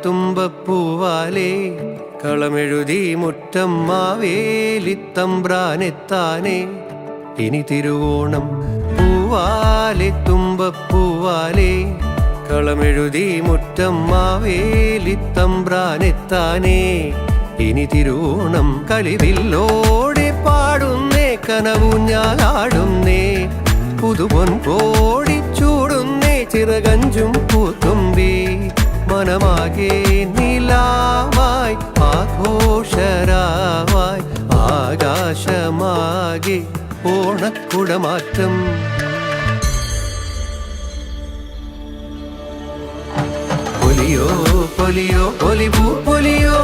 തുമ്പപ്പൂവാലേ കളമെഴുതി മുറ്റം മാവേലിത്തമ്പ്രാനെത്താനേ ഇനി തിരുവോണം പൂവാലെ തുമ്പപ്പൂവാലേ കളമെഴുതി മുറ്റം മാവേലിത്തമ്പ്രാനെത്താനേ ഇനി തിരുവോണം കളിവില്ലോടെ പാടുന്നേ കനവൂഞ്ഞാലാടുന്നേ പുതുപൊൻ കോടിച്ചൂടുന്നേ ചിറകഞ്ചും പൂത്തുമ്പി മനമാകെ നിലാവായി ആഘോഷരാവായി ആകാശമാകെ ഓണക്കുടമാറ്റം പൊലിയോ പൊലിയോ പൊലിപൂ പൊലിയോ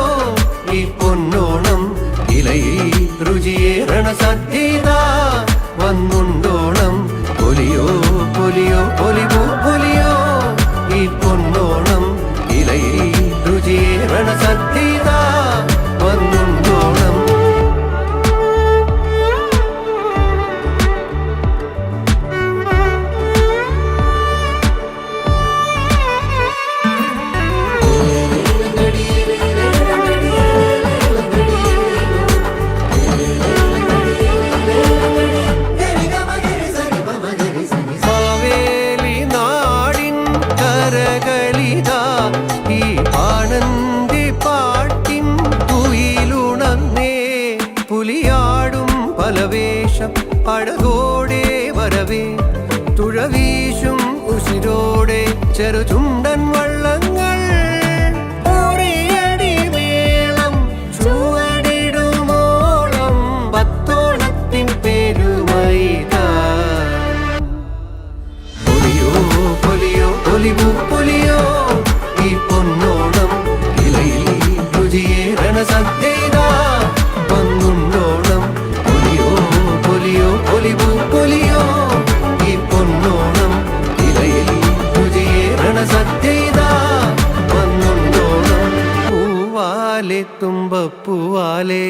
ഈ പൊന്നോണം ഇലയിൽ രുചിയേറണ സദ്യത വന്നുണ്ടോണം പൊലിയോ പൊലിയോ പൊലിപൂ പൊലിയോ ഈ പൊന്നോണം ഇലയിൽ രുചിയേറണ സദ്യത വന്നുണ്ടോണം അഴകോടെ വരവേ തുഴവീശും ഉശിരോടെ ചെറുചുണ്ടൻ വള്ളങ്ങൾ ഓടിയടിമേളം ചുവടിടുമോളം പത്തോണത്തിൻ പെരുമൈതാ പൊലിയോ പൊലിയോ പൊലിപൂ പൊലിയോ ഈ പൊന്നോണം ഇലയിൽ രുചിയേറണ സദ്യതാ വന്നുണ്ടോണം പൊലിപൂ പൊലിയോ ഈ പൊന്നോണം ഇലയിൽ രുചിയേറണ സദ്യതാ വന്നുണ്ടോണം പൂവാലെ തുമ്പപ്പൂവാലേ